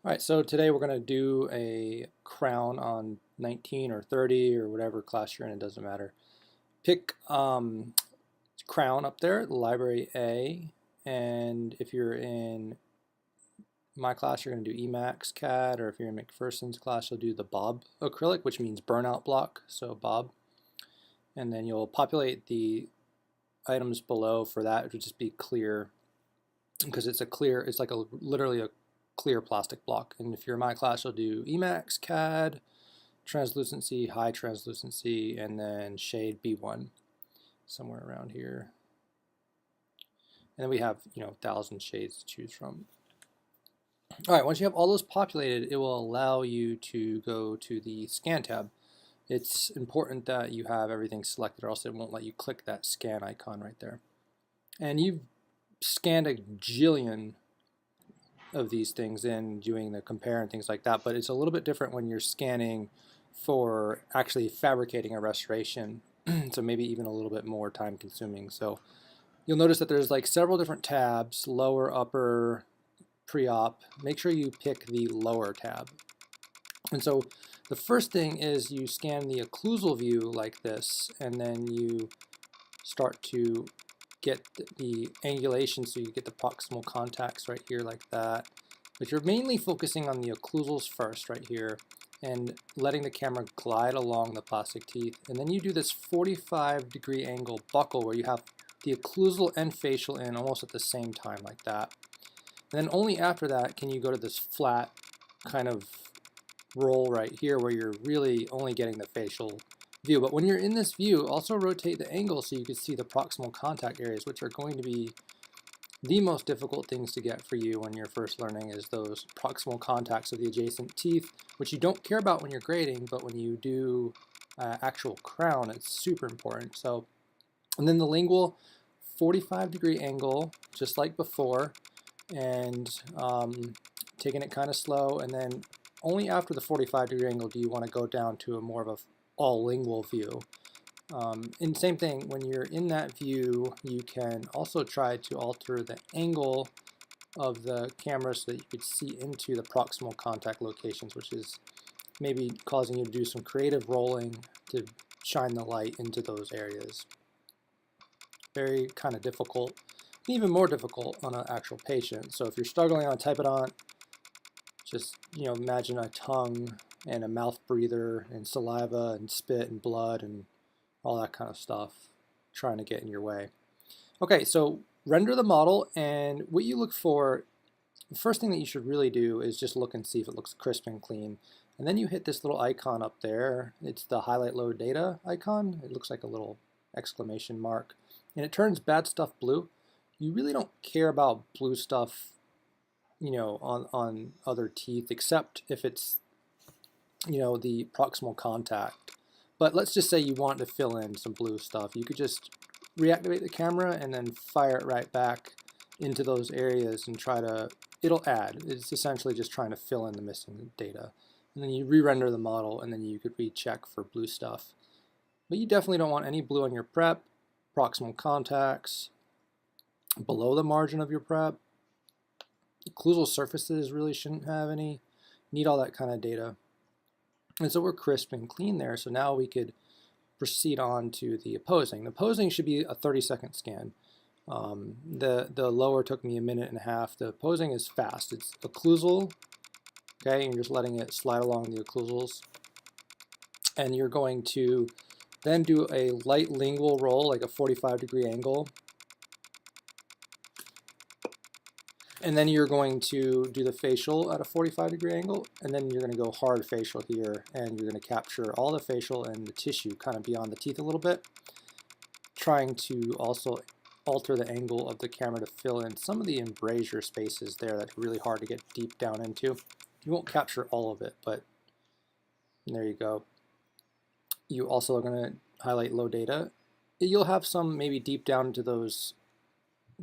All right, so today we're going to do a crown on 19 or 30 or whatever class you're in, it doesn't matter. Pick crown up there, library A, and if you're in my class, you're going to do Emacs CAD, or if you're in McPherson's class, you'll do the Bob acrylic, which means burnout block, so Bob. And then you'll populate the items below for that, it would just be clear, because it's like literally a clear plastic block. And if you're in my class, you'll do Emacs CAD, translucency, high translucency, and then shade B1, somewhere around here. And then we have, 1,000 shades to choose from. All right, once you have all those populated, it will allow you to go to the scan tab. It's important that you have everything selected, or else it won't let you click that scan icon right there. And you've scanned a jillion of these things in doing the compare and things like that, but it's a little bit different when you're scanning for actually fabricating a restoration, so maybe even a little bit more time consuming. So you'll notice that there's like several different tabs, lower, upper, pre-op. Make sure you pick the lower tab. And so the first thing is you scan the occlusal view like this, and then you start to get the angulation, so you get the proximal contacts right here like that. But you're mainly focusing on the occlusals first right here and letting the camera glide along the plastic teeth. And then you do this 45-degree angle buckle where you have the occlusal and facial in almost at the same time like that. And then only after that can you go to this flat kind of roll right here where you're really only getting the facial view. But when you're in this view, also rotate the angle so you can see the proximal contact areas, which are going to be the most difficult things to get for you when you're first learning, is those proximal contacts of the adjacent teeth, which you don't care about when you're grading, but when you do actual crown, it's super important. So, and then the lingual 45-degree angle, just like before, and taking it kind of slow, and then only after the 45-degree angle do you want to go down to a more of a all lingual view. And same thing, when you're in that view, you can also try to alter the angle of the camera so that you could see into the proximal contact locations, which is maybe causing you to do some creative rolling to shine the light into those areas. Very kind of difficult, even more difficult on an actual patient. So if you're struggling on typodont, just imagine a tongue and a mouth breather and saliva and spit and blood and all that kind of stuff trying to get in your way. Okay, so render the model, and what you look for, the first thing that you should really do is just look and see if it looks crisp and clean. And then you hit this little icon up there. It's the highlight load data icon. It looks like a little exclamation mark. And it turns bad stuff blue. You really don't care about blue stuff, on other teeth, except if it's, the proximal contact. But let's just say you want to fill in some blue stuff. You could just reactivate the camera and then fire it right back into those areas and it'll add. It's essentially just trying to fill in the missing data. And then you re-render the model, and then you could recheck for blue stuff. But you definitely don't want any blue on your prep, proximal contacts, below the margin of your prep. Occlusal surfaces really shouldn't have any. Need all that kind of data. And so we're crisp and clean there. So now we could proceed on to the opposing. The opposing should be a 30-second scan. The lower took me a minute and a half. The opposing is fast. It's occlusal, okay? And you're just letting it slide along the occlusals. And you're going to then do a light lingual roll, like a 45-degree angle. And then you're going to do the facial at a 45-degree angle, and then you're going to go hard facial here, and you're going to capture all the facial and the tissue kind of beyond the teeth a little bit, trying to also alter the angle of the camera to fill in some of the embrasure spaces there that are really hard to get deep down into. You won't capture all of it, but there you go. You also are going to highlight low data. You'll have some maybe deep down into those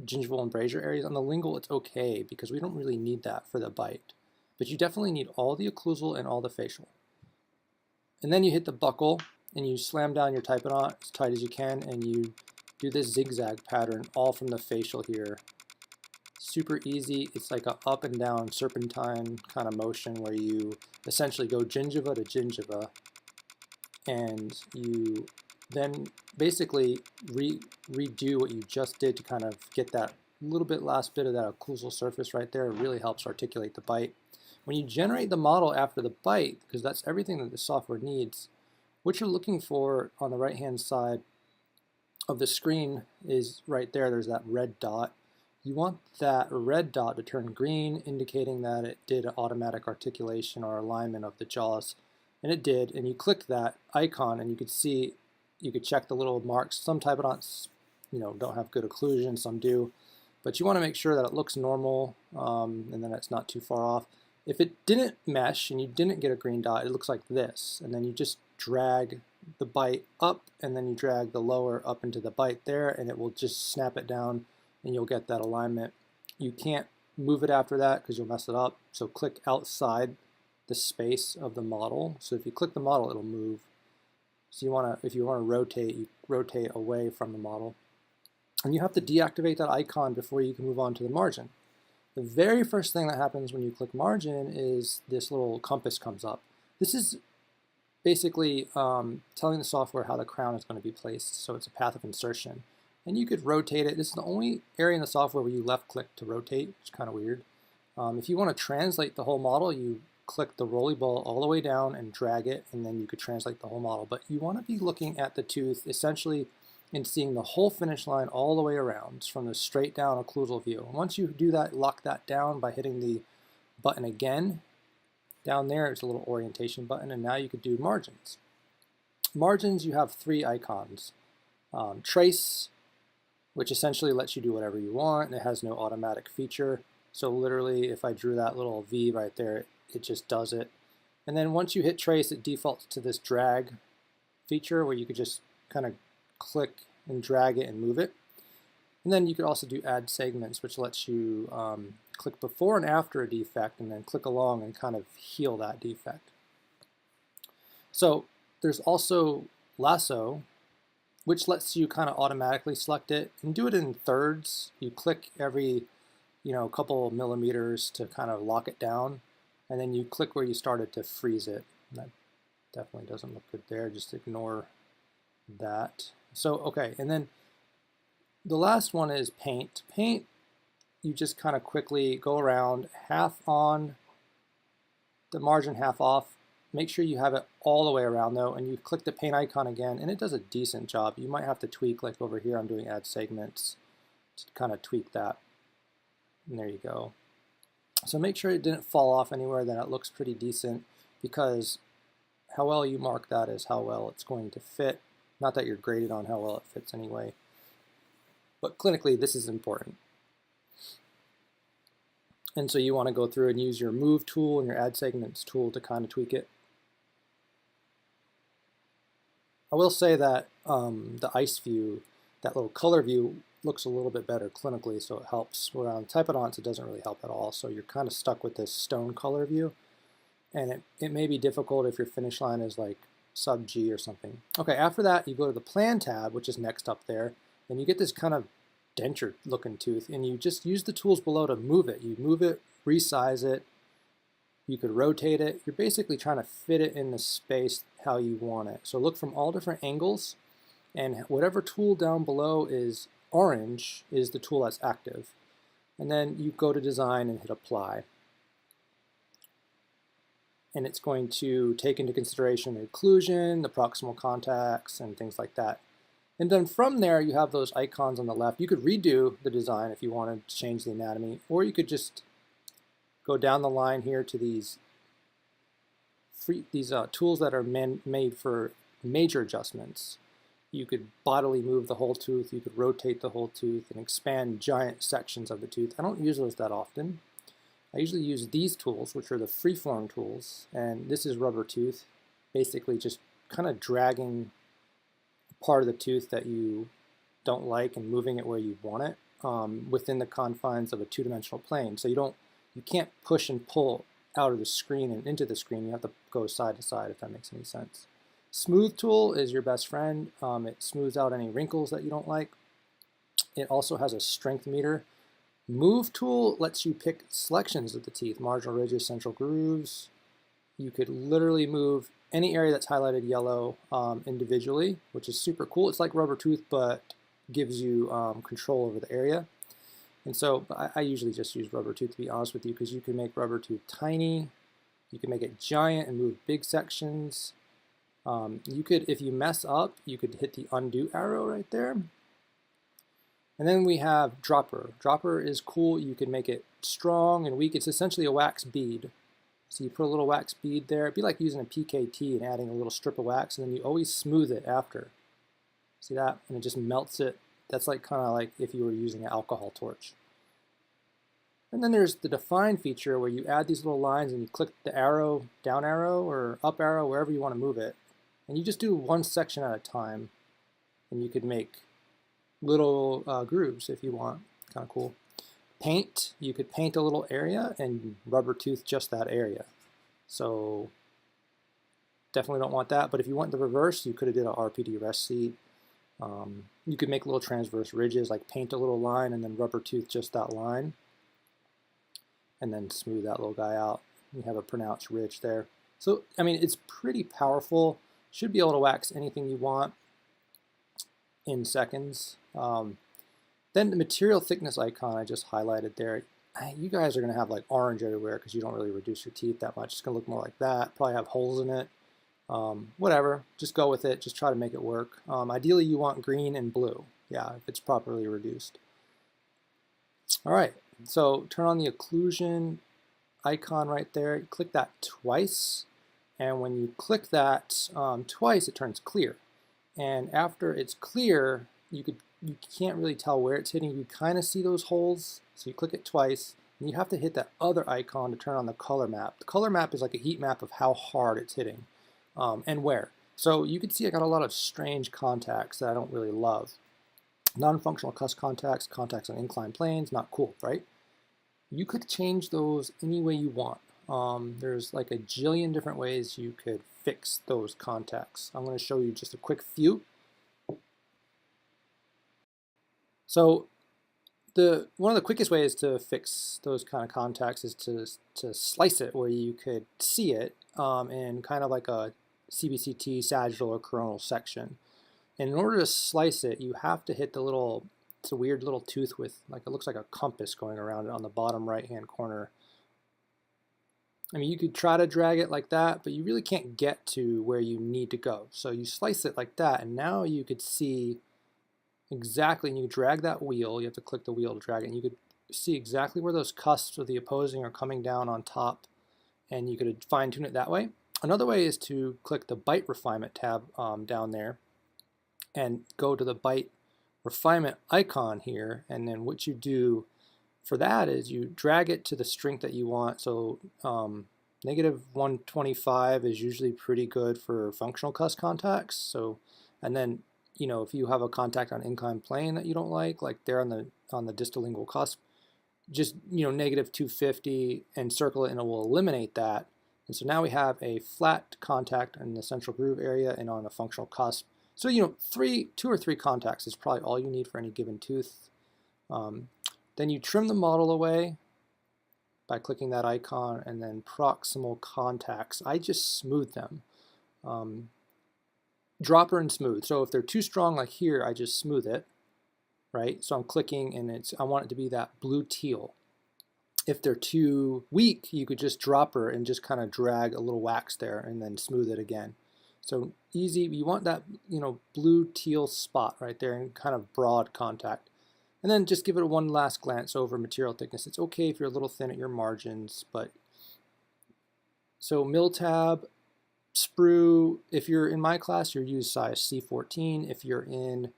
gingival embrasure areas. On the lingual, it's okay because we don't really need that for the bite. But you definitely need all the occlusal and all the facial. And then you hit the buckle and you slam down your typodont as tight as you can, and you do this zigzag pattern all from the facial here, super easy. It's like a up and down serpentine kind of motion where you essentially go gingiva to gingiva, and you then basically redo what you just did to kind of get that little bit last bit of that occlusal surface right there. It really helps articulate the bite. When you generate the model after the bite, because that's everything that the software needs, what you're looking for on the right hand side of the screen is right there. There's that red dot. You want that red dot to turn green, indicating that it did an automatic articulation or alignment of the jaws. And it did, and you click that icon and you could see, you could check the little marks. Some typodonts, don't have good occlusion, some do. But you want to make sure that it looks normal and then it's not too far off. If it didn't mesh and you didn't get a green dot, it looks like this. And then you just drag the bite up and then you drag the lower up into the bite there and it will just snap it down and you'll get that alignment. You can't move it after that because you'll mess it up. So click outside the space of the model. So if you click the model, it'll move. So if you want to rotate, you rotate away from the model. And you have to deactivate that icon before you can move on to the margin. The very first thing that happens when you click margin is this little compass comes up. This is basically telling the software how the crown is going to be placed, so it's a path of insertion. And you could rotate it. This is the only area in the software where you left click to rotate, which is kind of weird. If you want to translate the whole model, you click the rolly ball all the way down and drag it, and then you could translate the whole model. But you want to be looking at the tooth essentially and seeing the whole finish line all the way around from the straight down occlusal view. And once you do that, lock that down by hitting the button again. Down there, it's a little orientation button, and now you could do margins. Margins, you have three icons. Trace, which essentially lets you do whatever you want, and it has no automatic feature. So literally, if I drew that little V right there, it just does it. And then once you hit trace, it defaults to this drag feature where you could just kind of click and drag it and move it. And then you could also do add segments, which lets you click before and after a defect and then click along and kind of heal that defect. So there's also lasso, which lets you kind of automatically select it and do it in thirds. You click every couple of millimeters to kind of lock it down, and then you click where you started to freeze it. And that definitely doesn't look good there. Just ignore that. So, okay, and then the last one is paint. Paint, you just kind of quickly go around, half on the margin, half off. Make sure you have it all the way around though, and you click the paint icon again, and it does a decent job. You might have to tweak, like over here I'm doing add segments, to kind of tweak that. And there you go. So make sure it didn't fall off anywhere, then it looks pretty decent, because how well you mark that is how well it's going to fit. Not that you're graded on how well it fits anyway, but clinically this is important. And so you want to go through and use your move tool and your add segments tool to kind of tweak it. I will say that the ice view, that little color view, looks a little bit better clinically, so it helps. Where on typodonts it doesn't really help at all, so you're kind of stuck with this stone color view, and it may be difficult if your finish line is like sub G or something. Okay, after that you go to the plan tab, which is next up there, and you get this kind of denture looking tooth, and you just use the tools below to move it. You move it, resize it, you could rotate it. You're basically trying to fit it in the space how you want it. So look from all different angles, and whatever tool down below is orange is the tool that's active. And then you go to design and hit apply. And it's going to take into consideration the occlusion, the proximal contacts, and things like that. And then from there, you have those icons on the left. You could redo the design if you wanted to change the anatomy, or you could just go down the line here to these tools that are made for major adjustments. You could bodily move the whole tooth, you could rotate the whole tooth, and expand giant sections of the tooth. I don't use those that often. I usually use these tools, which are the freeform tools, and this is rubber tooth, basically just kind of dragging part of the tooth that you don't like and moving it where you want it within the confines of a two-dimensional plane. So you can't push and pull out of the screen and into the screen. You have to go side to side, if that makes any sense. Smooth tool is your best friend. It smooths out any wrinkles that you don't like. It also has a strength meter. Move tool lets you pick selections of the teeth, marginal ridges, central grooves. You could literally move any area that's highlighted yellow individually, which is super cool. It's like rubber tooth, but gives you control over the area. And so I usually just use rubber tooth, to be honest with you, because you can make rubber tooth tiny, you can make it giant and move big sections. You could, if you mess up, you could hit the undo arrow right there. And then we have dropper. Dropper is cool. You can make it strong and weak. It's essentially a wax bead. So you put a little wax bead there. It'd be like using a PKT and adding a little strip of wax, and then you always smooth it after. See that? And it just melts it. That's like kind of like if you were using an alcohol torch. And then there's the define feature where you add these little lines and you click the arrow, down arrow or up arrow, wherever you want to move it. And you just do one section at a time. And you could make little grooves if you want. Kind of cool. Paint, you could paint a little area and rubber tooth just that area. So definitely don't want that. But if you want the reverse, you could have did an RPD rest seat. You could make little transverse ridges, like paint a little line and then rubber tooth just that line. And then smooth that little guy out. You have a pronounced ridge there. So, I mean, it's pretty powerful. Should be able to wax anything you want in seconds. Then the material thickness icon I just highlighted there. You guys are going to have like orange everywhere because you don't really reduce your teeth that much. It's going to look more like that. Probably have holes in it. Whatever, just go with it. Just try to make it work. Ideally, you want green and blue. Yeah, if it's properly reduced. All right, so turn on the occlusion icon right there. Click that twice. And when you click that twice, it turns clear. And after it's clear, you can't really tell where it's hitting. You kind of see those holes. So you click it twice. And you have to hit that other icon to turn on the color map. The color map is like a heat map of how hard it's hitting. And where. So you can see I got a lot of strange contacts that I don't really love. Non-functional cuss contacts, contacts on inclined planes, not cool, right? You could change those any way you want. There's like a jillion different ways you could fix those contacts. I'm going to show you just a quick few. So one of the quickest ways to fix those kind of contacts is to slice it where you could see it in kind of like a CBCT, sagittal, or coronal section. And in order to slice it, you have to hit the little, it's a weird little tooth with, like, it looks like a compass going around it on the bottom right-hand corner. I mean, you could try to drag it like that, but you really can't get to where you need to go. So you slice it like that, and now you could see exactly, and you drag that wheel, you have to click the wheel to drag it, and you could see exactly where those cusps of the opposing are coming down on top, and you could fine-tune it that way. Another way is to click the bite refinement tab down there and go to the bite refinement icon here, and then what you do for that is you drag it to the strength that you want. So negative 125 is usually pretty good for functional cuss contacts. So, and then, you know, if you have a contact on inclined plane that you don't like there on the distal lingual cusp, just, you know, negative 250 and circle it, and it will eliminate that. And so now we have a flat contact in the central groove area and on a functional cusp. So, you know, 2 or 3 contacts is probably all you need for any given tooth. Then you trim the model away by clicking that icon, and then proximal contacts. I just smooth them. Dropper and smooth. So if they're too strong like here, I just smooth it, right? So I'm clicking and I want it to be that blue teal. If they're too weak, you could just dropper and just kind of drag a little wax there and then smooth it again. So easy, you want that, you know, blue teal spot right there and kind of broad contact. And then just give it one last glance over material thickness. It's okay if you're a little thin at your margins, but so mill tab, sprue, if you're in my class, you're use size C14. If you're in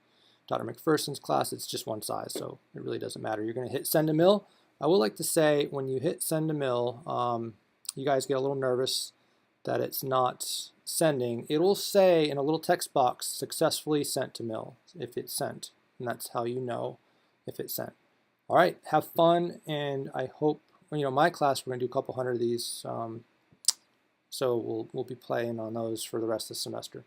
Dr. McPherson's class, it's just one size, so it really doesn't matter. You're going to hit send to mill. I would like to say when you hit send to mill, you guys get a little nervous that it's not sending. It will say in a little text box, successfully sent to mill, if it's sent. And that's how you know if it's sent. All right, have fun, and I hope, you know, my class, we're going to do a couple hundred of these, so we'll be playing on those for the rest of the semester.